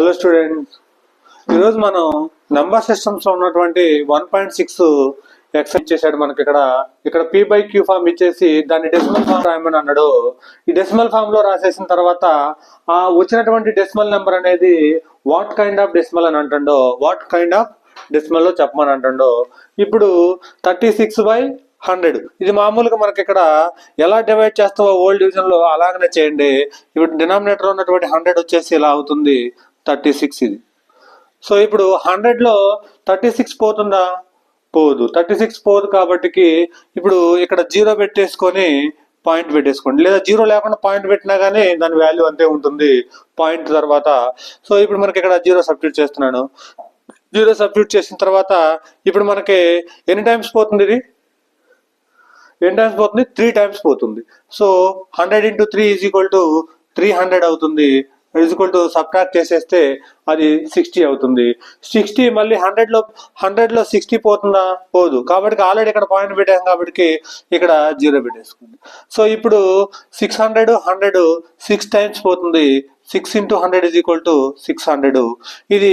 Hello students, ఈరోజు మనం number systems లో ఉన్నటువంటి 1.6 ఎక్స్ ఇచ్చేసాడు మనకి. ఇక్కడ p/q ఫామ్ ఇచ్చేసి దాన్ని డెసిమల్ ఫామ్ రాయమని అన్నాడు. ఈ డెసిమల్ ఫామ్ లో రాసేసిన తర్వాత ఆ వచ్చినటువంటి డెసిమల్ నెంబర్ అనేది వాట్ కైండ్ ఆఫ్ డెసిమల్ అని అంటాడో, వాట్ కైండ్ ఆఫ్ డెసిమల్ లో చెప్పమని అంటాడో. ఇప్పుడు 36/100 ఇది మామూలుగా మనకి ఇక్కడ ఎలా డివైడ్ చేస్తావో ఓల్డ్ డివిజన్ లో అలాగనే చేయండి. ఇప్పుడు డినామినేటర్ ఉన్నటువంటి 100 వచ్చేసి ఇలా అవుతుంది 36 ఇది. సో ఇప్పుడు 100 లో 36 పోతుందా? పోదు. 36 పోదు కాబట్టి ఇప్పుడు ఇక్కడ 0 పెట్టేసుకొని పాయింట్ పెట్టేసుకోండి, లేదా 0 లేకుండా పాయింట్ పెట్టినా కానీ దాని వాల్యూ అంతే ఉంటుంది పాయింట్ తర్వాత. సో ఇప్పుడు మనకి ఇక్కడ 0 సబ్స్టిట్యూట్ చేస్తున్నాను. 0 సబ్స్టిట్యూట్ చేసిన తర్వాత ఇప్పుడు మనకి ఎన్ని టైమ్స్ పోతుంది? ఇది ఎన్ని టైమ్స్ పోతుంది? 3 టైమ్స్ పోతుంది. సో 100 into 3 = 300 అవుతుంది. సబ్ట్రాక్ట్ చేసేస్తే అది 60 అవుతుంది. 60 మళ్ళీ 100 లో 60 పోతుందా? పోదు. కాబట్టి ఆల్రెడీ ఇక్కడ పాయింట్ పెట్టాం కాబట్టి ఇక్కడ 0 పెట్టేసుకుంది. సో ఇప్పుడు 600 100 6 టైమ్స్ పోతుంది. 6 into 100 = 600. ఇది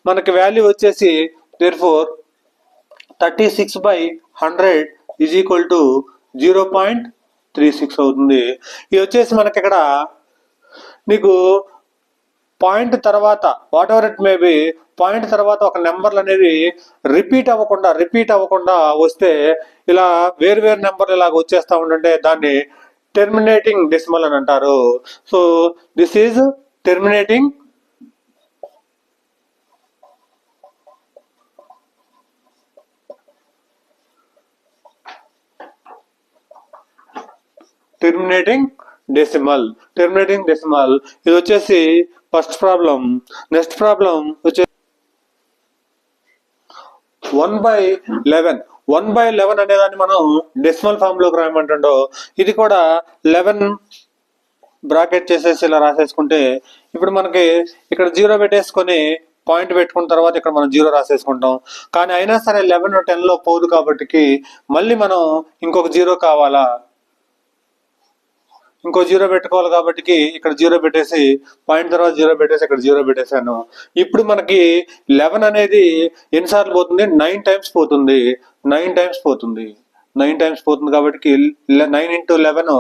మనకి వాల్యూ వచ్చేసి therefore 36/100 = 0.36 అవుతుంది. ఇది వచ్చేసి మనకి ఇక్కడ నీకు పాయింట్ తర్వాత what ever it may be, point తర్వాత ఒక నెంబర్లు అనేవి రిపీట్ అవ్వకుండా వస్తే ఇలా వేరు నెంబర్లు ఇలాగ వచ్చేస్తా ఉంటుంటే దాన్ని టెర్మినేటింగ్ డెసిమల్ అని అంటారు. So this is terminating decimal. ఇది వచ్చేసి ఫస్ట్ ప్రాబ్లం. నెక్స్ట్ ప్రాబ్లం వచ్చేసి 1/11 అనేదాన్ని మనం డెసిమల్ ఫామ్ లోకి రాయమంటుండో. ఇది కూడా 11 బ్రాకెట్ చేసేసి ఇలా రాసేసుకుంటే ఇప్పుడు మనకి ఇక్కడ 0 పెట్టేసుకొని పాయింట్ పెట్టుకున్న తర్వాత ఇక్కడ మనం 0 రాసేసుకుంటాం. కానీ అయినా సరే 11 10 లో పోదు కాబట్టి మళ్ళీ మనం ఇంకొక 0 కావాలా, ఇంకో 0 పెట్టుకోవాలి కాబట్టి ఇక్కడ 0 పెట్టేసి పాయింట్ తర్వాత 0 పెట్టేసి ఇక్కడ 0 పెట్టేశాను. ఇప్పుడు మనకి 11 అనేది ఎన్నిసార్లు పోతుంది? 9 టైమ్స్ పోతుంది. 9 టైమ్స్ పోతుంది కాబట్టి 9 into 11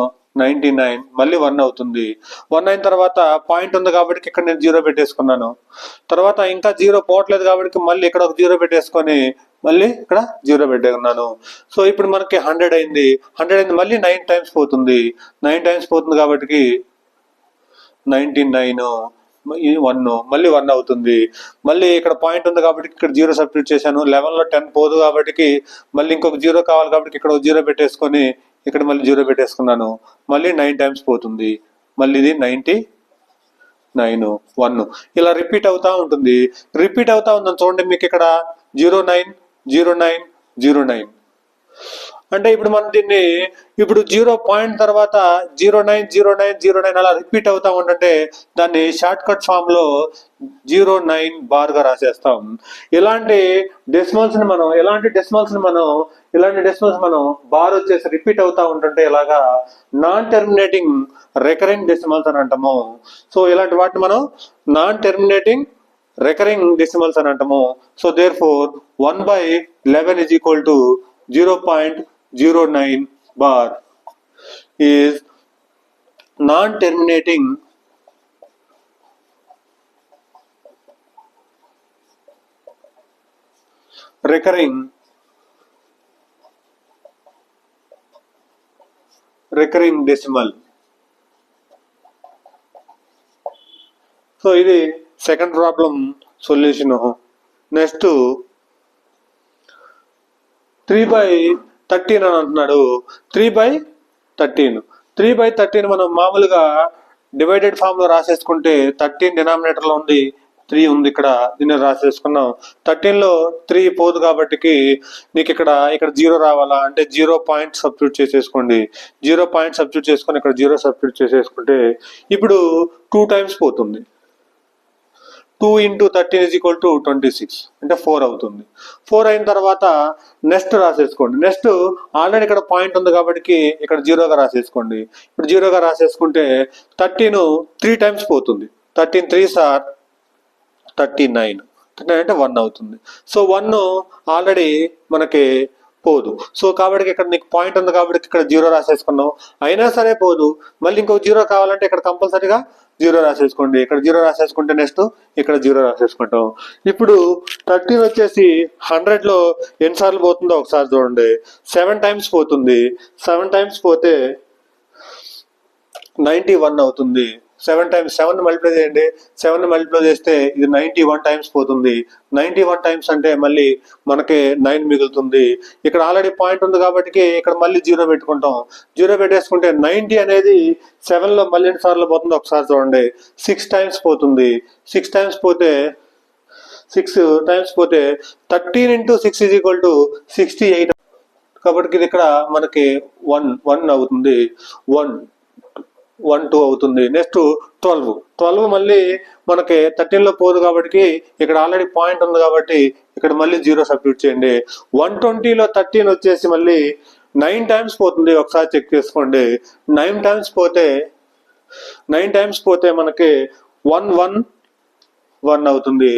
99, మళ్ళీ 1 అవుతుంది. 1 అయిన తర్వాత పాయింట్ ఉంది కాబట్టి ఇక్కడ నేను 0 పెట్టేసుకున్నాను. తర్వాత ఇంకా 0 పోవట్లేదు కాబట్టి మళ్ళీ ఇక్కడ ఒక 0 పెట్టేసుకొని మళ్ళీ ఇక్కడ 0 పెట్టేకున్నాను. సో ఇప్పుడు మనకి 100 అయింది. మళ్ళీ 9 టైమ్స్ పోతుంది. 9 టైమ్స్ పోతుంది కాబట్టి 99, 1, మళ్ళీ 1 అవుతుంది. మళ్ళీ ఇక్కడ పాయింట్ ఉంది కాబట్టి ఇక్కడ 0 సబ్స్టిట్యూట్ చేశాను. 11 లో 10 పోదు కాబట్టి మళ్ళీ ఇంకొక 0 కావాలి కాబట్టి ఇక్కడ 0 పెట్టేసుకొని ఇక్కడ మళ్ళీ 0 పెట్టేసుకున్నాను. మళ్ళీ 9 టైమ్స్ పోతుంది. మళ్ళీ ఇది 99, 1 ఇలా రిపీట్ అవుతా ఉంటుంది. చూడండి మీకు ఇక్కడ 09 09 09 అంటే ఇప్పుడు మనం దీన్ని ఇప్పుడు 0 పాయింట్ తర్వాత 09 09 09 అలా రిపీట్ అవుతా ఉంటుంటే దాన్ని షార్ట్ కట్ ఫామ్ లో 09 బార్ గా రాసేస్తాం. ఇలాంటి డెసిమల్స్ ని మనం బార్ వచ్చేసి రిపీట్ అవుతా ఉంటుంటే ఇలాగా నాన్ టెర్మినేటింగ్ రికరింగ్ డెసిమల్స్ అని అంటాము. సో ఇలాంటి వాటిని మనం నాన్ టెర్మినేటింగ్ రికరింగ్ డెసిమల్స్ అని అంటాము. So therefore 1/11 = 0.09 bar is non-terminating recurring decimal. So ఇది సెకండ్ ప్రాబ్లం సొల్యూషన్. నెక్స్ట్ 3/13 అని అంటున్నాడు. 3/13 మనం మామూలుగా డివైడెడ్ ఫామ్ లో రాసేసుకుంటే 13 డినామినేటర్ లో ఉంది, 3 ఉంది ఇక్కడ, దీన్ని రాసేసుకున్నాం. 13 లో 3 పోదు కాబట్టి నీకు ఇక్కడ 0 రావాలా అంటే 0 పాయింట్ సబ్స్టిట్యూట్ చేసేసుకోండి. 0 పాయింట్ సబ్స్టిట్యూట్ చేసుకొని ఇక్కడ 0 సబ్స్టిట్యూట్ చేసేసుకుంటే ఇప్పుడు 2 టైమ్స్ పోతుంది. 2 into 13 = 26 అంటే 4 అవుతుంది. 4 అయిన తర్వాత నెక్స్ట్ రాసేసుకోండి. నెక్స్ట్ ఆల్రెడీ ఇక్కడ పాయింట్ ఉంది కాబట్టి ఇక్కడ 0 గా రాసేసుకోండి. ఇప్పుడు 0 గా రాసేసుకుంటే 13 3 టైమ్స్ పోతుంది. 13 3s are 39 అంటే 1 అవుతుంది. సో 1 ఆల్రెడీ మనకి పోదు. సో కాబట్టి ఇక్కడ నీకు పాయింట్ ఉంది కాబట్టి ఇక్కడ 0 రాసేసుకున్నావు, అయినా సరే పోదు. మళ్ళీ ఇంకో 0 కావాలంటే ఇక్కడ కంపల్సరీగా 0 రాసేసుకోండి. ఇక్కడ 0 రాసేసుకుంటే నెక్స్ట్ ఇక్కడ 0 రాసేసుకుంటాం. ఇప్పుడు 13 వచ్చేసి 100లో ఎన్నిసార్లు పోతుందో ఒకసారి చూడండి. 7 టైమ్స్ పోతుంది. 7 టైమ్స్ పోతే 91 అవుతుంది. 7 టైమ్స్ 7 మల్టిప్లై చేయండి. 7 మల్టిప్లై చేస్తే ఇది 91 టైమ్స్ పోతుంది. 91 టైమ్స్ అంటే మళ్ళీ మనకి 9 మిగులుతుంది. ఇక్కడ ఆల్రెడీ పాయింట్ ఉంది కాబట్టి ఇక్కడ మళ్ళీ 0 పెట్టుకుంటాం. 0 పెట్టేసుకుంటే 90 అనేది 7లో మళ్ళీ ఎన్ని సార్లు పోతుందో ఒకసారి చూడండి. 6 టైమ్స్ పోతుంది. 6 టైమ్స్ పోతే 13 into 6 is equal to 68. కాబట్టి ఇది ఇక్కడ మనకి 1 అవుతుంది. 1 2 అవుతుంది. నెక్స్ట్ 12 మళ్ళీ మనకి 13లో పోదు కాబట్టి ఇక్కడ ఆల్రెడీ పాయింట్ ఉంది కాబట్టి ఇక్కడ మళ్ళీ 0 సబ్స్టిట్యూట్ చేయండి. 120లో 13 వచ్చేసి మళ్ళీ 9 టైమ్స్ పోతుంది. ఒకసారి చెక్ చేసుకోండి. 9 టైమ్స్ పోతే మనకి 1 అవుతుంది.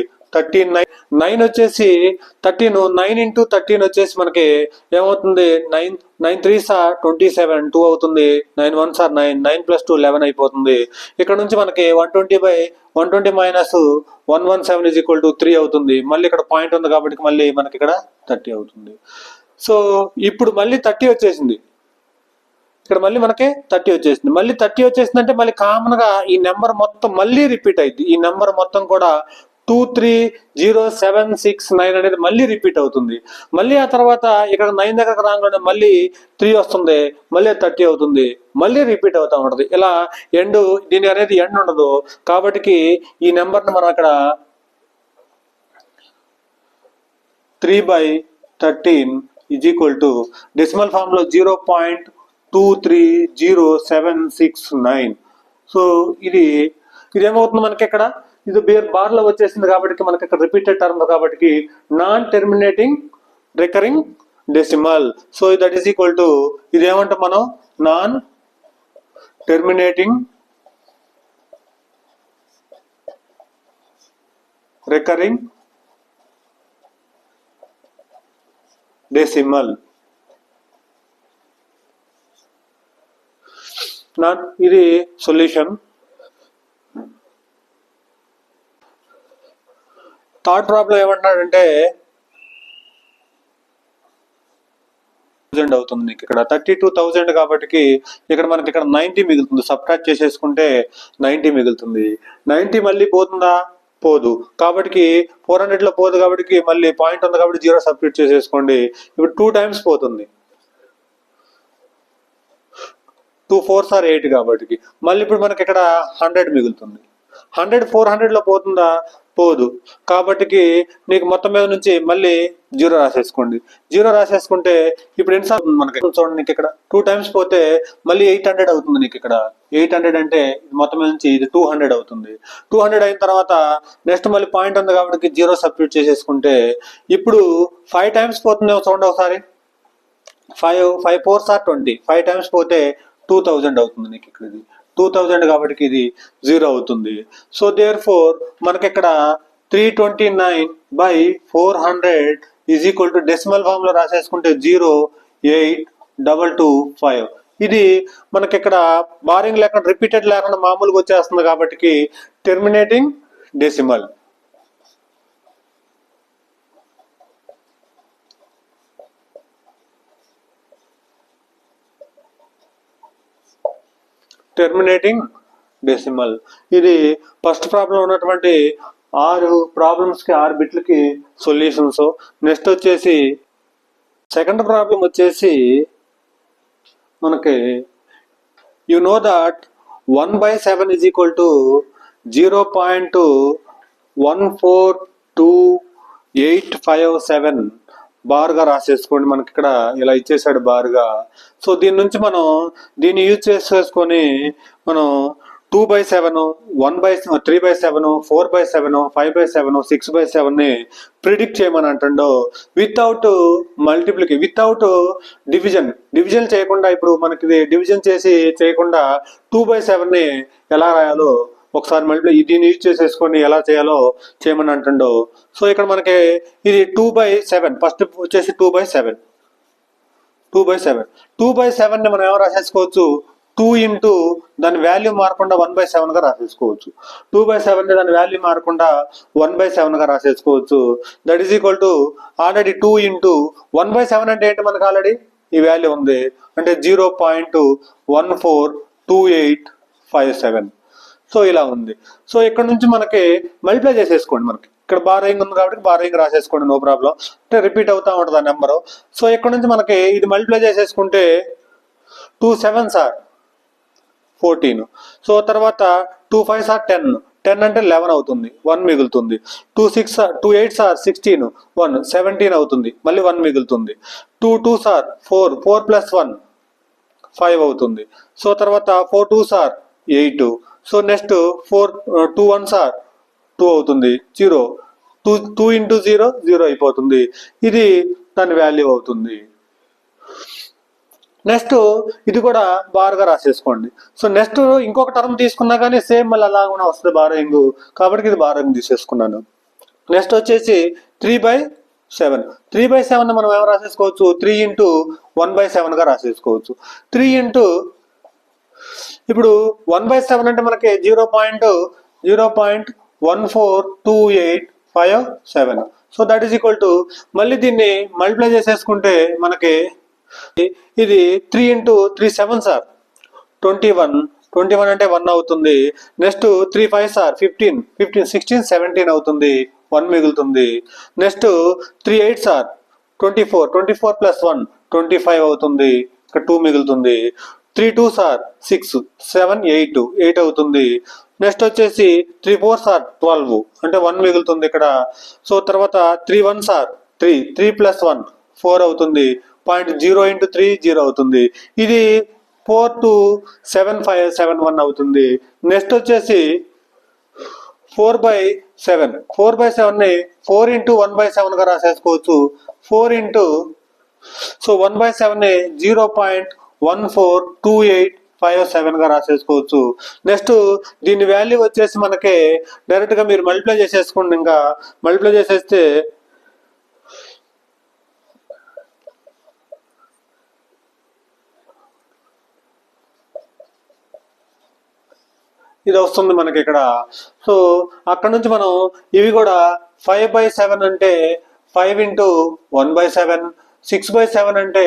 9 వచ్చేసి 13 9 into 13 వచ్చేసి మనకి ఏమవుతుంది? 9 3s are 27 2 అవుతుంది. 9 1s are 9 plus 2 11 అయిపోతుంది. ఇక్కడ నుంచి మనకి 120 minus 117 is equal to 3 అవుతుంది. మళ్ళీ ఇక్కడ పాయింట్ ఉంది కాబట్టి మళ్ళీ మనకి ఇక్కడ 30 అవుతుంది. సో ఇప్పుడు మళ్ళీ 30 వచ్చేసింది. ఇక్కడ మళ్ళీ మనకి 30 వచ్చేసింది. మళ్ళీ 30 వచ్చేసిందంటే మళ్ళీ కామన్ గా ఈ నెంబర్ మొత్తం మళ్ళీ రిపీట్ అయింది. ఈ నెంబర్ మొత్తం కూడా 2 3 0 7 6 9 అనేది మళ్ళీ రిపీట్ అవుతుంది. మళ్ళీ ఆ తర్వాత ఇక్కడ 9 దగ్గరకు రాగానే మళ్ళీ 3 వస్తుంది. మళ్ళీ 30 అవుతుంది. మళ్ళీ రిపీట్ అవుతా ఉంటుంది. ఇలా దీని అనేది ఎండ్ ఉండదు. కాబట్టి ఈ నెంబర్ని మనం అక్కడ 3/13 is equal to decimal form లో 0.230769. సో ఇది ఏమవుతుంది మనకి ఇక్కడ? ఇది బార్ లో వచ్చేసింది కాబట్టి మనకి ఇక్కడ రిపీటెడ్ టర్మ్ కాబట్టి non terminating recurring decimal. So that is equal to ఇది ఏమంటాం మనం? Non terminating recurring decimal. ఇది సొల్యూషన్. థర్డ్ ప్రాబ్లం ఏమంటున్నాడంటే అవుతుంది నీకు ఇక్కడ 32,000 కాబట్టి ఇక్కడ మనకి ఇక్కడ 90 మిగులుతుంది. సబ్ట్రాక్ట్ చేసేసుకుంటే 90 మిగులుతుంది. 90 మళ్ళీ పోతుందా? పోదు. కాబట్టి 400లో పోదు కాబట్టి మళ్ళీ పాయింట్ ఉంది కాబట్టి 0 సబ్స్టిట్యూట్ చేసేసుకోండి. ఇప్పుడు 2 టైమ్స్ పోతుంది. 2 4s are 8 కాబట్టి మళ్ళీ ఇప్పుడు మనకి ఇక్కడ 100 మిగులుతుంది. 100 400లో పోతుందా? పోదు. కాబట్టి నీకు మొత్తం మీద నుంచి మళ్ళీ 0 రాసేసుకోండి. 0 రాసేసుకుంటే ఇప్పుడు ఎన్నిసార్లు మనకి చూడండి. నీకు ఇక్కడ 2 టైమ్స్ పోతే మళ్ళీ 800 అవుతుంది. నీకు ఇక్కడ 800 అంటే మొత్తం మీద నుంచి ఇది 200 అవుతుంది. 200 అయిన తర్వాత నెక్స్ట్ మళ్ళీ పాయింట్ ఉంది కాబట్టి 0 సబ్స్టిట్యూట్ చేసేసుకుంటే ఇప్పుడు 5 టైమ్స్ పోతుందేమో చూడండి ఒకసారి. 5 4s are 20. 5 టైమ్స్ పోతే 2000 అవుతుంది. నీకు ఇక్కడ ఇది 2000 కాబట్టి ఇది 0 అవుతుంది. సో దేర్ ఫోర్ మనకి ఇక్కడ 329/400 is equal to decimal form లో రాసేసుకుంటే 0.8225. ఇది మనకి ఇక్కడ బారింగ్ లేకుండా రిపీటెడ్ లేకుండా మామూలుగా వచ్చేస్తుంది కాబట్టి టెర్మినేటింగ్ డెసిమల్. Terminating decimal. ఇది ఫస్ట్ ప్రాబ్లం ఉన్నటువంటి 6 ప్రాబ్లమ్స్ కి 6 బిట్లకి సొల్యూషన్స్. నెక్స్ట్ వచ్చేసి సెకండ్ ప్రాబ్లం వచ్చేసి మనకి you know that 1/7 is equal to 0.14287 బార్గా రాసేసుకోండి. మనకి ఇక్కడ ఇలా ఇచ్చేసాడు బార్గా. సో దీని నుంచి మనం దీన్ని యూజ్ చేసేసుకొని మనం 2/7 3/7 4/7 5/7 6/7 ప్రిడిక్ట్ చేయమని అంటుండో వితౌట్ మల్టిప్లికేషన్ వితౌట్ డివిజన్ చేయకుండా. ఇప్పుడు మనకి డివిజన్ చేయకుండా 2/7 ఎలా రాయాలో ఒకసారి మల్టిప్లై దీన్ని యూజ్ చేసేసుకొని ఎలా చేయాలో చేయమని అంటుండో. సో ఇక్కడ మనకి ఇది 2/7, ఫస్ట్ వచ్చేసి 2/7, 2/7ని మనం ఏమో రాసేసుకోవచ్చు 2 ఇంటూ దాని వాల్యూ మారకుండా 1/7గా రాసేసుకోవచ్చు. 2/7ని దాని వాల్యూ మారకుండా 1/7గా రాసేసుకోవచ్చు. That is equal to already 2 into 1/7 అంటే ఏంటి, మనకు ఆల్రెడీ ఈ వాల్యూ ఉంది అంటే 0.142857. సో ఇలా ఉంది. సో ఇక్కడ నుంచి మనకి మల్టిప్లై చేసేసుకోండి. మనకి ఇక్కడ బారోయింగ్ ఉంది కాబట్టి బారోయింగ్ రాసేసుకోండి, నో ప్రాబ్లం. అంటే రిపీట్ అవుతా ఉంటుంది ఆ నెంబరు. సో ఇక్కడ నుంచి మనకి ఇది మల్టిప్లై చేసేసుకుంటే 2 7s are 14. సో తర్వాత 2 5s are 10, 10 అంటే 11 అవుతుంది, 1 మిగులుతుంది. 2 8s are 16, 1 17 అవుతుంది, మళ్ళీ 1 మిగులుతుంది. 2 2s are 4, 4 + 1 5 అవుతుంది. సో తర్వాత 4 2s are 8. So next 2 1s are 2 అవుతుంది, 0. 2 ఇంటూ 0 0 అయిపోతుంది. ఇది దాని వాల్యూ అవుతుంది. నెక్స్ట్ ఇది కూడా బార్గా రాసేసుకోండి. సో నెక్స్ట్ ఇంకొక టర్మ్ తీసుకున్నా కానీ సేమ్ మళ్ళీ అలాగనే వస్తుంది బారోయింగ్, కాబట్టి ఇది బారోయింగ్ తీసేసుకున్నాను. నెక్స్ట్ వచ్చేసి 3/7. 3/7 మనం ఏమైనా రాసేసుకోవచ్చు 3 ఇంటూ 1/7గా రాసేసుకోవచ్చు. 3 ఇంటూ ఇప్పుడు 1/7 అంటే మనకి 0.142857. So that is equal to మళ్ళీ దీన్ని మల్టిప్లై చేసేసుకుంటే మనకి ఇది 3 ఇంటూ 3 7s are 21, 21 అంటే 1 అవుతుంది. నెక్స్ట్ 3 5s are 15, 15 16 17 అవుతుంది, 1 మిగులుతుంది. నెక్స్ట్ 3 8s are 24, 24 + 1 25 అవుతుంది, ఇక్కడ 2 మిగులుతుంది. 3 2s are 6, 7 8 8 అవుతుంది. నెక్స్ట్ వచ్చేసి 3 4s are 12 అంటే 1 మిగులుతుంది ఇక్కడ. సో తర్వాత 3 1s are 3, 3 + 1 4 అవుతుంది. 0 ఇంటూ 3 0 అవుతుంది. ఇది 42751 అవుతుంది. నెక్స్ట్ వచ్చేసి 4/7. 4/7ని 4 ఇంటూ 1/7గా రాసేసుకోవచ్చు. 4 ఇంటూ 1/7ని 0.142857గా రాసేసుకోవచ్చు. నెక్స్ట్ దీని వాల్యూ వచ్చేసి మనకి డైరెక్ట్గా మీరు మల్టిప్లై చేసేసుకోండి. ఇంకా మల్టిప్లై చేసేస్తే ఇది వస్తుంది మనకి ఇక్కడ. సో అక్కడ నుంచి మనం ఇవి కూడా 5/7 అంటే 5 ఇంటూ 1/7, 6/7 అంటే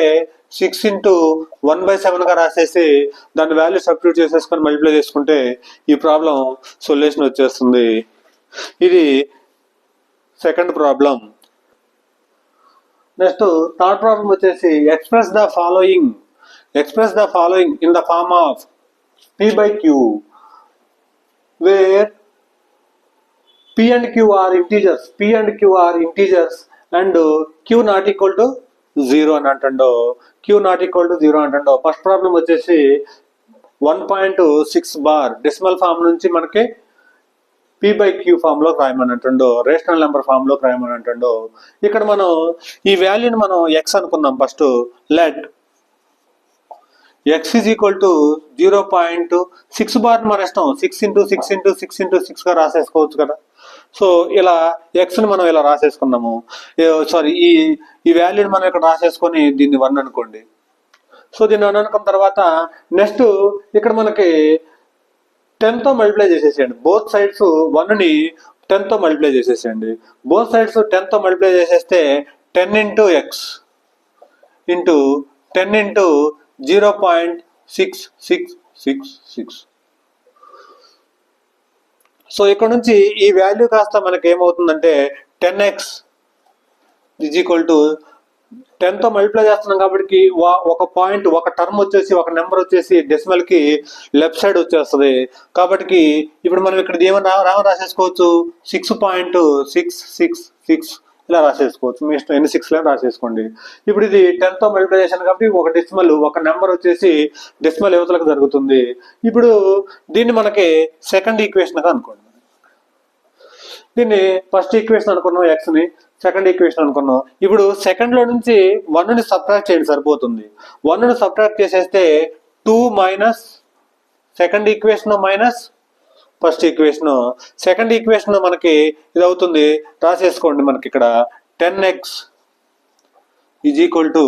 6 ఇంటూ 1/7గా రాసేసి దాని వాల్యూ సబ్స్టిట్యూట్ చేసేసుకొని మల్టిప్లై చేసుకుంటే ఈ ప్రాబ్లం సొల్యూషన్ వచ్చేస్తుంది. ఇది second problem. Next third problem వచ్చేసి express the following in the form of P/Q where P and Q are integers and Q not equal to 0 అని అంటుండో, Q not equal to 0 అంటుండో. First problem వచ్చేసి 1.6 bar decimal form నుంచి మనకి P/Q form లోకి రాయమని అంటుండో, rational number form లోకి రాయమని అంటుండో. ఇక్కడ మనం ఈ వాల్యూని మనం x అనుకుందాం. First let x is equal to 0.6 bar మన ఇష్టం, 6 ఇంటూ 6 ఇంటూ 6 ఇంటూ 6గా రాసేసుకోవచ్చు కదా. సో ఇలా ఎక్స్ని మనం ఇలా రాసేసుకున్నాము. సారీ ఈ వాల్యూని మనం ఇక్కడ రాసేసుకొని దీన్ని 1 అనుకోండి. సో దీన్ని 1 అనుకున్న తర్వాత నెక్స్ట్ ఇక్కడ మనకి 10తో మల్టిప్లై చేసేసేయండి. బోత్ సైడ్స్ 1ని 10తో మల్టిప్లై చేసేసేయండి. బోత్ సైడ్స్ 10తో మల్టిప్లై చేసేస్తే 10 into x into 10 into 0.6666. So ఇక్కడ నుంచి ఈ వాల్యూ కాస్త మనకి ఏమవుతుందంటే 10x ఈజ్ ఈక్వల్ టు 10తో మల్టిప్లై చేస్తున్నాం కాబట్టి ఒక పాయింట్, ఒక టర్మ్ వచ్చేసి, ఒక నెంబర్ వచ్చేసి డెసిమల్ కి లెఫ్ట్ సైడ్ వచ్చేస్తుంది. కాబట్టి ఇప్పుడు మనం ఇక్కడ ఏమైనా రాసేసుకోవచ్చు 6.666 ఇలా రాసేసుకోవచ్చు. మీ ఇష్టం ఎన్ని 6 రాసేసుకోండి. ఇప్పుడు ఇది 10తో మల్టిప్లై చేశాను కాబట్టి ఒక డెసిమల్, ఒక నెంబర్ వచ్చేసి డెసిమల్ యువతలకు జరుగుతుంది. ఇప్పుడు దీన్ని మనకి సెకండ్ ఈక్వేషన్గా అనుకోండి. దీన్ని ఫస్ట్ ఈక్వేషన్ అనుకున్నాం, ఎక్స్ని సెకండ్ ఈక్వేషన్ అనుకున్నాం. ఇప్పుడు సెకండ్ లో నుంచి 1ని సబ్ట్రాక్ట్ చేయండి సరిపోతుంది. 1ని సబ్ట్రాక్ట్ చేసేస్తే 2 minus second equation minus first equation. Second equation మనకి ఇది అవుతుంది, రాసేసుకోండి. మనకి ఇక్కడ 10x ఈజ్ ఈక్వల్ టు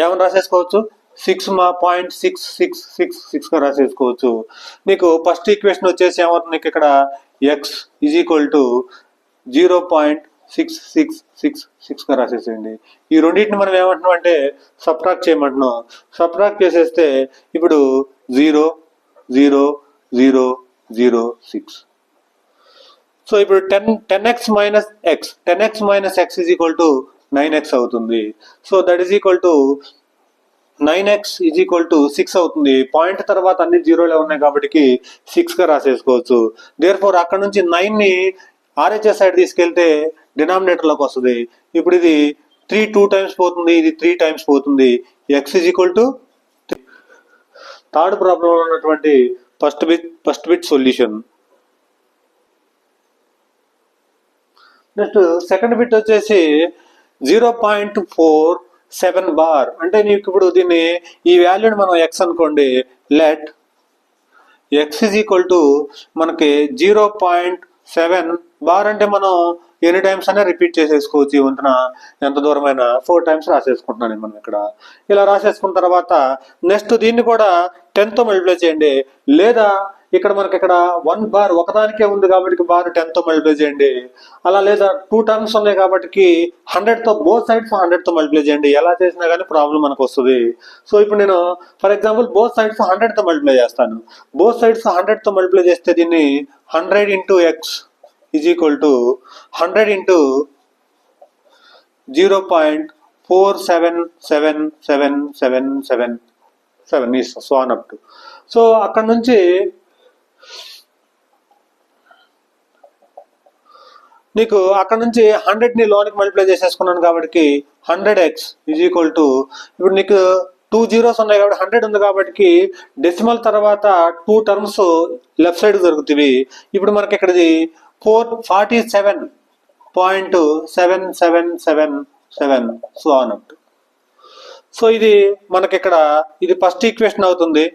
ఏమని రాసేసుకోవచ్చు, 6.6666గా రాసేసుకోవచ్చు. మీకు ఫస్ట్ ఈక్వేషన్ వచ్చేసి ఏమవుతుంది, ఇక్కడ ఎక్స్ ఈజ్ ఈక్వల్ టు 0.6666గా రాసేసేయండి. ఈ రెండింటిని మనం ఏమంటున్నాం అంటే సబ్ట్రాక్ట్ చేయమంటున్నాం. సబ్ట్రాక్ట్ చేసేస్తే ఇప్పుడు 0.00006. సో ఇప్పుడు 10x minus X, 10x minus X is equal to 9x అవుతుంది. So that is equal to 9x is equal to 6 అవుతుంది. పాయింట్ తర్వాత అన్ని జీరోలే ఉన్నాయి కాబట్టి 6గా రాసేసుకోవచ్చు. దేర్ ఫోర్ అక్కడ నుంచి 9ని RHS సైడ్ తీసుకెళ్తే డినామినేటర్లోకి వస్తుంది. ఇప్పుడు ఇది 3 2 టైమ్స్ పోతుంది, ఇది 3 టైమ్స్ పోతుంది. x is equal to third ప్రాబ్లంలో ఉన్నటువంటి first bit solution. Next second bit వచ్చేసి 0.47 బార్. అంటే నీకు ఇప్పుడు దీన్ని ఈ వాల్యూని మనం x అనుకోండి. Let x is equal to మనకి 0.7 బార్ అంటే మనం ఎన్ని టైమ్స్ అయినా రిపీట్ చేసేసుకోవచ్చు. ఈ వంతున ఎంత దూరమైనా 4 టైమ్స్ రాసేసుకుంటున్నాను మనం ఇక్కడ. ఇలా రాసేసుకున్న తర్వాత నెక్స్ట్ దీన్ని కూడా 10తో మల్టిప్లై చేయండి. లేదా ఇక్కడ మనకి ఇక్కడ 1 బార్ ఒకదానికే ఉంది కాబట్టి బార్ 10తో మల్టిప్లై చేయండి. అలా లేదా 2 టర్మ్స్ ఉన్నాయి కాబట్టి 100తో బోత్ సైడ్స్ 100తో మల్టిప్లై చేయండి. ఎలా చేసినా కానీ ప్రాబ్లం మనకు వస్తుంది. సో ఇప్పుడు నేను ఫర్ ఎగ్జాంపుల్ బోత్ సైడ్స్ 100తో మల్టిప్లై చేస్తాను. బోత్ సైడ్స్ 100తో మల్టిప్లై చేస్తే దీన్ని 100 into x is equal to 100 into 0.477777 so on up to. So అక్కడ నుంచి నీకు అక్కడ నుంచి 100ని లోనికి మల్టిప్లై చేసేసుకున్నాను కాబట్టి 100x ఈజ్ ఈక్వల్ టు ఇప్పుడు నీకు 2 జీరోస్ ఉన్నాయి కాబట్టి 100 ఉంది కాబట్టి డెసిమల్ తర్వాత 2 టర్మ్స్ లెఫ్ట్ సైడ్ జరుగుతాయి. ఇప్పుడు మనకి ఇక్కడది 47.7777 so on up to. So ఇది మనకి ఇక్కడ ఇది ఫస్ట్ ఈక్వేషన్ అవుతుంది.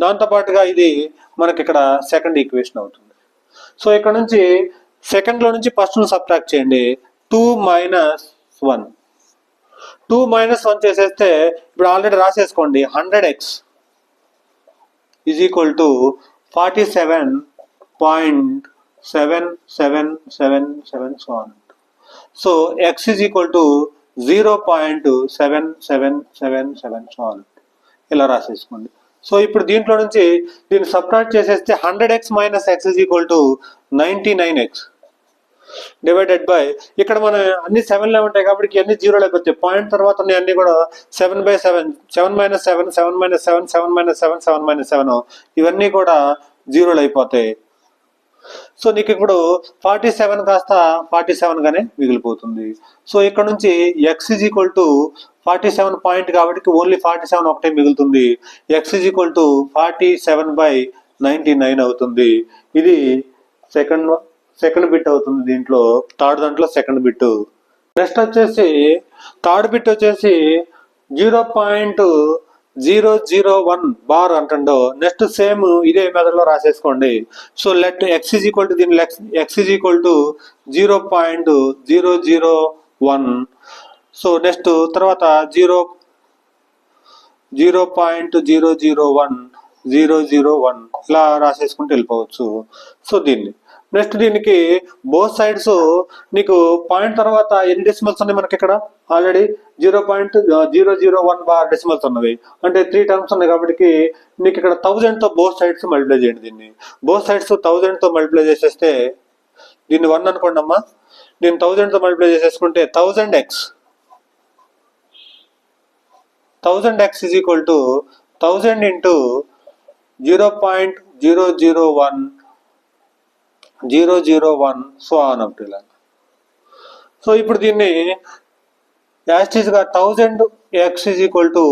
దాంతోపాటుగా ఇది మనకి ఇక్కడ సెకండ్ ఈక్వేషన్ అవుతుంది. సో ఇక్కడ నుంచి సెకండ్ లో నుంచి ఫస్ట్ ను సబ్ట్రాక్ట్ చేయండి. 2 మైనస్ 1 చేసేస్తే ఇప్పుడు ఆల్రెడీ రాసేసుకోండి. 100x is equal to 47.7777 so on. So x is equal to 0.7777 so on. ఇలా రాసేసుకోండి. సో ఇప్పుడు దీంట్లో నుంచి దీన్ని సబ్ట్రాక్ట్ చేసేస్తే 100x minus X is equal to 99x divided by ఇక్కడ మన అన్ని 7లే ఉంటాయి కాబట్టి అన్ని జీరోలు అయిపోతాయి. పాయింట్ తర్వాత ఉన్నాయి అన్ని కూడా 7/7, 7 మైనస్ 7, 7 మైనస్ 7, 7 మైనస్ 7, 7 మైనస్ 7 ఇవన్నీ కూడా జీరోలు అయిపోతాయి. సో నీకు ఇప్పుడు 47 కాస్త 47 గానే మిగిలిపోతుంది. సో ఇక్కడ నుంచి x is equal to 47 point కాబట్టి ఓన్లీ 47 ఒకటే మిగులుతుంది. x ఈజ్ ఈక్వల్ టు 47/99 అవుతుంది. ఇది సెకండ్ బిట్ అవుతుంది. దీంట్లో థర్డ్ దాంట్లో సెకండ్ బిట్. నెక్స్ట్ వచ్చేసి థర్డ్ బిట్ వచ్చేసి 0.001 బార్ అంటుండో. నెక్స్ట్ సేమ్ ఇదే మెథడ్ లో రాసేసుకోండి. So let x is equal to దీని x is equal to 0.001. So next తర్వాత 0.001 ఇలా రాసేసుకుంటూ వెళ్ళిపోవచ్చు. సో దీన్ని నెక్స్ట్ దీనికి బోత్ సైడ్స్ నీకు పాయింట్ తర్వాత ఎన్ని డెసిమల్స్ ఉన్నాయి మనకి ఇక్కడ ఆల్రెడీ 0.001 బార్ డెసిమల్స్ ఉన్నవి. అంటే 3 టర్మ్స్ ఉన్నాయి కాబట్టి నీకు ఇక్కడ 1000తో బోత్ సైడ్స్ మల్టిప్లై చేయండి. దీన్ని బోత్ సైడ్స్ 1000తో మల్టిప్లై చేసేస్తే దీన్ని 1 అనుకోండి అమ్మా. దీన్ని 1000తో మల్టిప్లై చేసేసుకుంటే 1000x is equal to 1000 into 0.001 so on up to ఇలా. సో ఇప్పుడు దీన్ని యాస్టీస్గా 1000x is equal to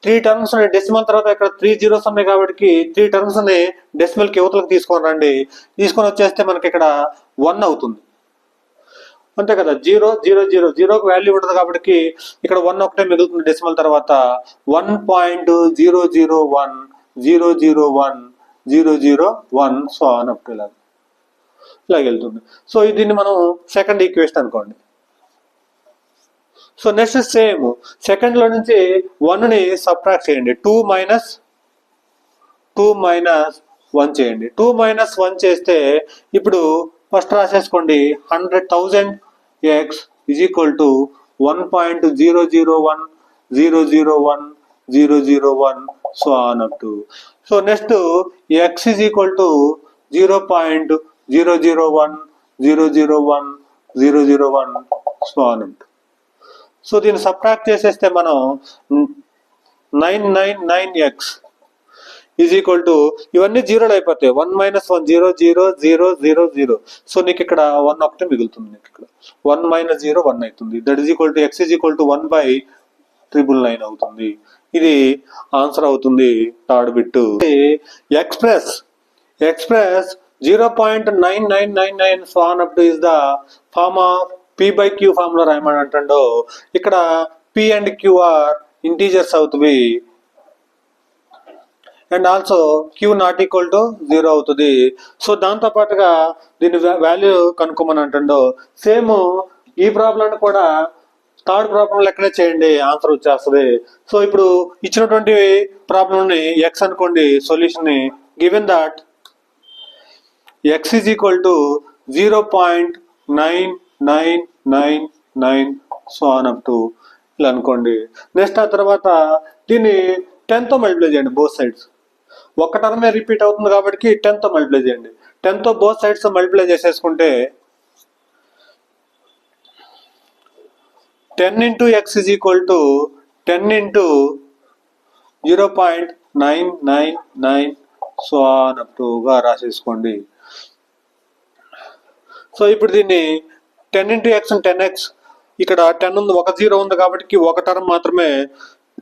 3 terms ఉన్నాయి. డెసిమల్ తర్వాత ఇక్కడ 3 జీరోస్ ఉన్నాయి కాబట్టి 3 టర్మ్స్ ని డెసిమల్కి యువతలకు తీసుకొని రండి. తీసుకొని వచ్చేస్తే మనకి ఇక్కడ 1 అవుతుంది. అంతే కదా. 0.000 వాల్యూ ఉండదు కాబట్టి ఇక్కడ 1 ఒకటే మిగులుతుంది డెసిమల్ తర్వాత. 1.001 0 0 1 సో ఆన్ అప్ టు ఇలాగ వెళ్తుంది. సో దీన్ని మనం సెకండ్ ఈక్వేషన్ అనుకోండి. సో నెక్స్ట్ సేమ్ సెకండ్ లో నుంచి 1 ని సబ్ట్రాక్ట్ చేయండి. 2 మైనస్ 1 చేయండి. 2 మైనస్ 1 చేస్తే ఇప్పుడు first రాసేసుకోండి 100,000 x is equal to 1.001 001 001 so on up to. So next x is equal to 0.001 001 001 so on up to. So దీన్ని సబ్ట్రాక్ట్ చేసేస్తే మనం 999x ఈజ్ ఈక్వల్ టు ఇవన్నీ జీరోలు అయిపోతాయి. 1 మైనస్ 1 0 0 0 0 0. సో నీకు ఇక్కడ 1 ఒకటి మిగులుతుంది. నీకు ఇక్కడ 1 మైనస్ 0 1 అవుతుంది. That is equal to x is equal to 1/999 అవుతుంది. ఇది ఆన్సర్ అవుతుంది third bit. Express 0.9999 so on up to is the form of p/q formula రాయమని అంటాడో ఇక్కడ p and q are integers అవుతుంది and also q not equal to 0 అవుతుంది. So దాంతో పాటుగా దీని వాల్యూ కనుక్కోమని అంటాడో సేమ్ ఈ ప్రాబ్లం కూడా థర్డ్ ప్రాబ్లం లెక్కనే చేయండి, ఆన్సర్ వచ్చేస్తుంది. సో ఇప్పుడు ఇచ్చినటువంటి ప్రాబ్లంని x అనుకోండి, సొల్యూషన్ ని given that x is equal to 0.9999 so on up to ఇలా అనుకోండి. నెక్స్ట్ ఆ తర్వాత దీన్ని 10 తో మల్టిప్లై చేయండి బోత్ సైడ్స్. ఒక టర్మే రిపీట్ అవుతుంది కాబట్టి 10 తో మల్టిప్లై చేయండి. 10 తో బోత్ సైడ్స్ మల్టిప్లై చేసేసుకుంటే 10 into x is equal to 10 into 0.999 so on up to గా రాసేసుకోండి. సో ఇప్పుడు దీన్ని 10 into x and 10x ఇక్కడ 10 ఉంది, ఒక 0 ఉంది కాబట్టి ఒక టర్మ్ మాత్రమే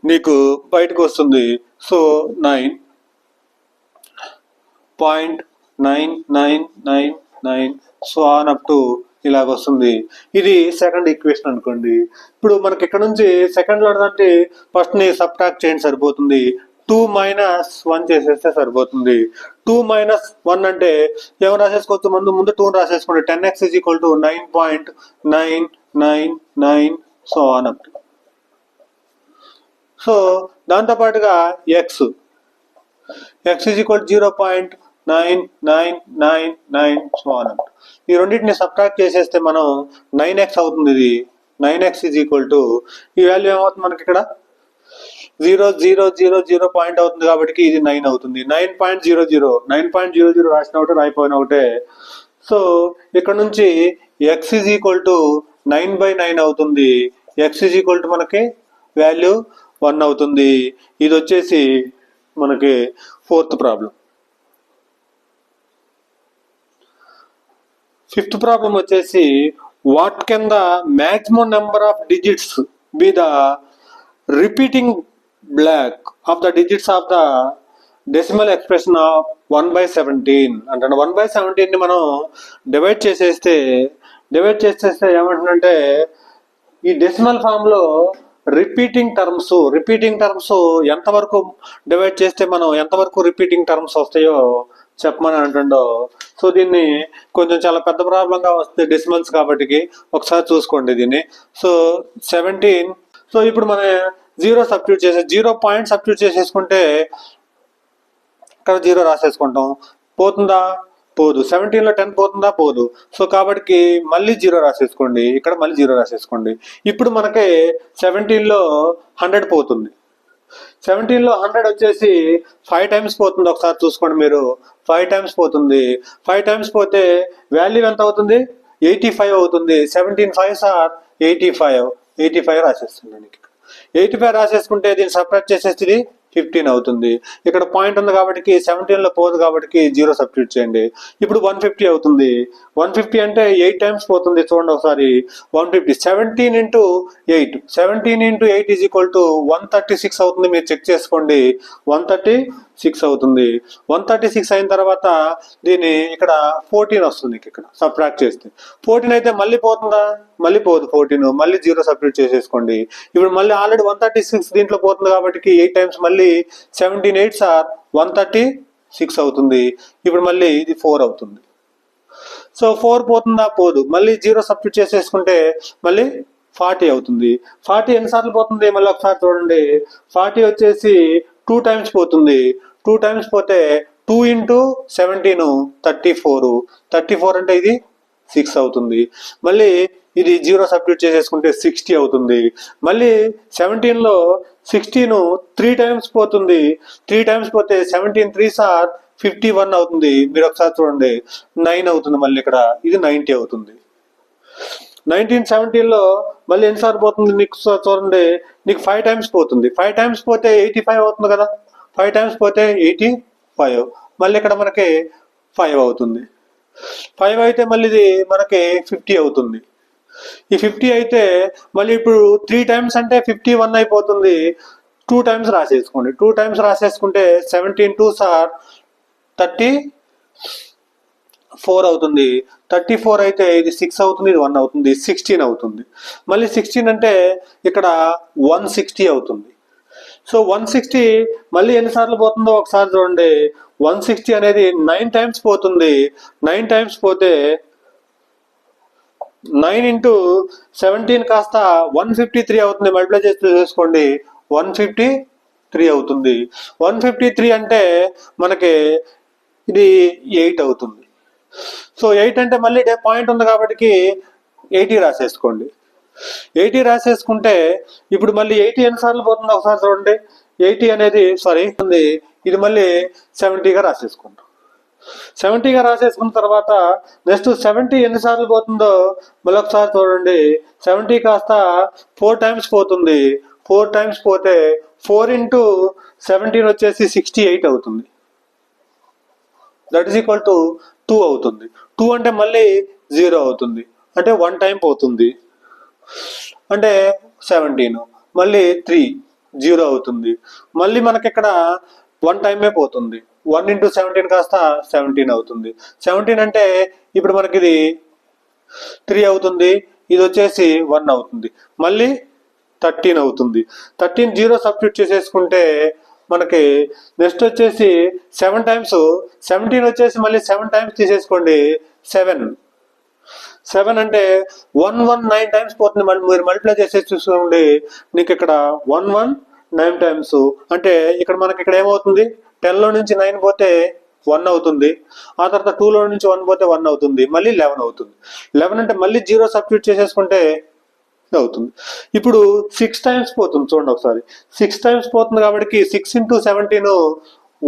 నీకు బయటకు వస్తుంది. So 9.9999 so on up to ఇలాగ వస్తుంది. ఇది సెకండ్ ఈక్వేషన్ అనుకోండి. ఇప్పుడు మనకి ఇక్కడ నుంచి సెకండ్ లో అంటే ఫస్ట్ ని సబ్ట్రాక్ట్ చేయండి సరిపోతుంది. 2 మైనస్ 1 చేసేస్తే సరిపోతుంది. 2 మైనస్ 1 అంటే ఏమైనా రాసేసుకోవచ్చు, ముందు 2 రాసేసుకోండి. 10x is equal to 9.999 so on up. So దాంతో పాటుగా x is equal to 0.9999 so on up. ఈ రెండింటిని సబ్ట్రాక్ట్ చేసేస్తే మనం 9x అవుతుంది. ఇది 9x is equal to ఈ వాల్యూ ఏమవుతుంది మనకి ఇక్కడ 0.000 పాయింట్ అవుతుంది కాబట్టి ఇది 9 అవుతుంది. 9.00 రాసిన ఒకటే రాయిపోయిన ఒకటే. సో ఇక్కడ నుంచి x is equal to 9/9 అవుతుంది. x is equal to మనకి వాల్యూ 1 అవుతుంది. ఇది వచ్చేసి మనకి ఫోర్త్ ప్రాబ్లం. ఫిఫ్త్ ప్రాబ్లం వచ్చేసి what can the maximum number of digits be the repeating black of the digits of the decimal expression of 1/17 అంటే 1/17 ని మనం డివైడ్ చేసేస్తే ఏమంటుందంటే ఈ డెసిమల్ ఫామ్ లో రిపీటింగ్ టర్మ్స్ ఎంతవరకు డివైడ్ చేస్తే మనం ఎంతవరకు రిపీటింగ్ టర్మ్స్ వస్తాయో చెప్పమని అంటుండో. సో దీన్ని కొంచెం చాలా పెద్ద ప్రాబ్లం గా వస్తుంది డెసిమల్స్ కాబట్టి ఒకసారి చూసుకోండి దీన్ని. సో 17. సో ఇప్పుడు మనం 0 సబ్స్టిట్యూట్ చేసే 0 పాయింట్ సబ్స్టిట్యూట్ చేసేసుకుంటే ఇక్కడ 0 రాసేసుకుంటాం. పోతుందా? పోదు. 17 లో 10 పోతుందా? పోదు. సో కాబట్టి మళ్ళీ 0 రాసేసుకోండి. ఇక్కడ మళ్ళీ 0 రాసేసుకోండి. ఇప్పుడు మనకి 17 లో 100 పోతుంది. 17 లో 100 వచ్చేసి 5 టైమ్స్ పోతుంది. ఒకసారి చూసుకోండి మీరు. 5 టైమ్స్ పోతుంది. 5 టైమ్స్ పోతే వాల్యూ ఎంత అవుతుంది? 85 అవుతుంది. 17 5s are 85 రాసేస్తున్నాను. 85 రాసేసుకుంటే దీన్ని సబ్ట్రాక్ట్ చేసేసి 15 అవుతుంది. ఇక్కడ పాయింట్ ఉంది కాబట్టి 17 లో పోదు కాబట్టి 0 సబ్స్టిట్యూట్ చేయండి. ఇప్పుడు 150 అవుతుంది. 150 అంటే 8 టైమ్స్ పోతుంది. చూడండి ఒకసారి 150. 17 into 8 is equal to 136 అవుతుంది. మీరు చెక్ చేసుకోండి. 136 అవుతుంది. 136 అయిన తర్వాత దీన్ని ఇక్కడ 14 వస్తుంది. ఇక్కడ సబ్ట్రాక్ట్ చేస్తే 14 అయితే మళ్ళీ పోతుందా? మళ్ళీ పోదు. 14 మళ్ళీ 0 సబ్స్టిట్యూట్ చేసేసుకోండి. ఇప్పుడు మళ్ళీ ఆల్రెడీ 136 దీంట్లో పోతుంది కాబట్టి 8 టైమ్స్ మళ్ళీ 17 8s are 136 6 అవుతుంది. ఇప్పుడు మళ్ళీ ఇది 4 అవుతుంది. సో 4 పోతుందా? పోదు. మళ్ళీ 0 సబ్స్టిట్యూట్ చేసేసుకుంటే మళ్ళీ 40 అవుతుంది. 40 ఎన్నిసార్లు పోతుంది? మళ్ళీ ఒకసారి చూడండి. 40 వచ్చేసి 2 టైమ్స్ పోతుంది. 2 టైమ్స్ పోతే 2 into 17 34. 34 అంటే ఇది 6 అవుతుంది. మళ్ళీ ఇది 0 సబ్స్టిట్యూట్ చేసేసుకుంటే 60 అవుతుంది. మళ్ళీ 17లో 16 3 టైమ్స్ పోతుంది. 3 టైమ్స్ పోతే 17 3s are 51 అవుతుంది. మీరు ఒకసారి చూడండి, 9 అవుతుంది. మళ్ళీ ఇక్కడ ఇది 90 అవుతుంది. 1917లో మళ్ళీ ఎన్నిసార్లు పోతుంది నీకు చూడండి, నీకు 5 టైమ్స్ పోతుంది. 5 టైమ్స్ పోతే 85 అవుతుంది కదా. 5 టైమ్స్ పోతే 85. మళ్ళీ ఇక్కడ మనకి 5 అవుతుంది. 5 అయితే మళ్ళీ ఇది మనకి 50 అవుతుంది. ఈ 50 అయితే మళ్ళీ ఇప్పుడు 3 టైమ్స్ అంటే 51 అయిపోతుంది. 2 టైమ్స్ రాసేసుకోండి. 2 టైమ్స్ రాసేసుకుంటే 17 2s are 34 అవుతుంది. 34 అయితే ఇది 6 అవుతుంది, ఇది 1 అవుతుంది, 16 అవుతుంది. మళ్ళీ 16 అంటే ఇక్కడ 160 అవుతుంది. సో 160 మళ్ళీ ఎన్నిసార్లు పోతుందో ఒకసారి చూడండి. 160 అనేది 9 టైమ్స్ పోతుంది. 9 టైమ్స్ పోతే 9 into 17 కాస్త 153 అవుతుంది. మల్టిప్లై చేసి చూసుకోండి, 153 అవుతుంది. 153 అంటే మనకి ఇది 8 అవుతుంది. సో 8 అంటే మళ్ళీ పాయింట్ ఉంది కాబట్టి 80 రాసేసుకోండి. 80 రాసేసుకుంటే ఇప్పుడు మళ్ళీ 80 ఎన్నిసార్లు పోతుందో ఒకసారి చూడండి. 80 అనేది ఇది మళ్ళీ 70గా రాసేసుకుంటాం. 70గా రాసేసుకున్న తర్వాత నెక్స్ట్ 70 ఎన్నిసార్లు పోతుందో మళ్ళీ ఒకసారి చూడండి. 70 కాస్త 4 టైమ్స్ పోతుంది. 4 టైమ్స్ పోతే 4 into 17 వచ్చేసి 68 అవుతుంది. దట్ ఈస్ ఈక్వల్ టు 2 అవుతుంది. 2 అంటే మళ్ళీ 0 అవుతుంది, అంటే 1 టైం పోతుంది. అంటే 17 మళ్ళీ 3 0 అవుతుంది. మళ్ళీ మనకి ఇక్కడ 1 టైమే పోతుంది. 1 into 17 కాస్త 17 అవుతుంది. 17 అంటే ఇప్పుడు మనకి ఇది 3 అవుతుంది. ఇది వచ్చేసి 1 అవుతుంది. మళ్ళీ 13 అవుతుంది. 13 0 సబ్స్టిట్యూట్ చేసేసుకుంటే మనకి నెక్స్ట్ వచ్చేసి 7 టైమ్స్. 17 వచ్చేసి మళ్ళీ 7 టైమ్స్ తీసేసుకోండి, 7 అంటే 119 టైమ్స్ పోతుంది. మీరు మల్టిప్లై చేసేసి చూసుకోండి, నీకు ఇక్కడ 119 టైమ్స్. అంటే ఇక్కడ మనకి ఇక్కడ ఏమవుతుంది, 10లో నుంచి 9 పోతే 1 అవుతుంది. ఆ తర్వాత 2లో నుంచి 1 పోతే 1 అవుతుంది. మళ్ళీ 11 అవుతుంది. 11 అంటే మళ్ళీ 0 సబ్స్టిట్యూట్ చేసేసుకుంటే అవుతుంది. ఇప్పుడు 6 టైమ్స్ పోతుంది. చూడండి ఒకసారి, 6 టైమ్స్ పోతుంది కాబట్టి 6 into 17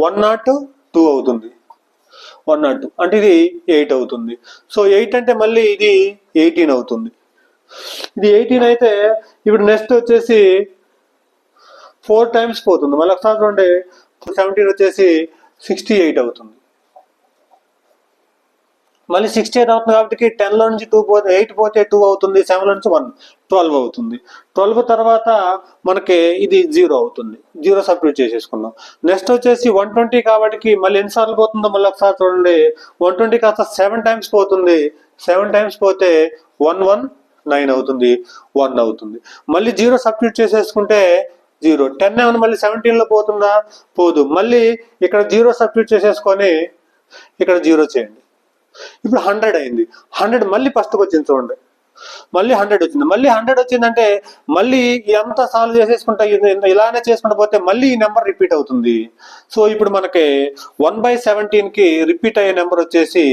102 అవుతుంది. 102 అంటే ఇది 8 అవుతుంది. సో 8 అంటే మళ్ళీ ఇది 18 అవుతుంది. ఇది 18 అయితే ఇప్పుడు నెక్స్ట్ వచ్చేసి 4 టైమ్స్ పోతుంది. మళ్ళీ ఒకసారి చూడండి, 17 వచ్చేసి 68 అవుతుంది. మళ్ళీ 68 అవుతుంది కాబట్టి 10లో నుంచి 2 పోతే 8 పోతే 2 అవుతుంది. 7లో నుంచి 1 12 అవుతుంది. 12 తర్వాత మనకి ఇది 0 అవుతుంది. 0 సబ్స్టిట్యూట్ చేసేసుకున్నాం. నెక్స్ట్ వచ్చేసి 120 కాబట్టి మళ్ళీ ఎన్నిసార్లు పోతుందో మళ్ళీ ఒకసారి చూడండి. 120 కాస్త 7 టైమ్స్ పోతుంది. 7 టైమ్స్ పోతే 119 అవుతుంది, 1 అవుతుంది. మళ్ళీ 0 సబ్స్టిట్యూట్ చేసేసుకుంటే 0. 10 ఏమైనా మళ్ళీ 17లో పోతుందా? పోదు. మళ్ళీ ఇక్కడ 0 సబ్స్టిట్యూట్ చేసేసుకొని ఇక్కడ 0 చేయండి. ఇప్పుడు 100 అయింది. 100 మళ్ళీ ఫస్ట్కి వచ్చింది చూడండి. మళ్ళీ 100 వచ్చింది. మళ్ళీ 100 వచ్చిందంటే మళ్ళీ ఎంత సాల్వ్ చేసేసుకుంటా ఇలానే చేసుకుంటూ పోతే మళ్ళీ ఈ నెంబర్ రిపీట్ అవుతుంది. సో ఇప్పుడు మనకి 1/17కి రిపీట్ అయ్యే నెంబర్ వచ్చేసి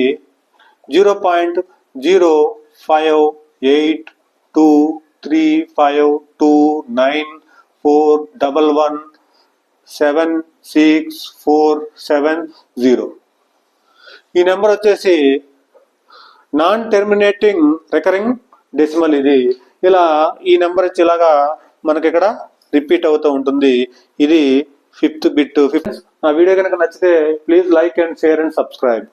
0.05823529411764770. ఈ నెంబర్ వచ్చేసి నాన్ టెర్మినేటింగ్ రికరింగ్ డెసిమల్. ఇది ఇలా ఈ నెంబర్ వచ్చి ఇలాగా మనకి ఇక్కడ రిపీట్ అవుతూ ఉంటుంది. ఇది 5th బిట్. నా వీడియో కనుక నచ్చితే please like and share and subscribe.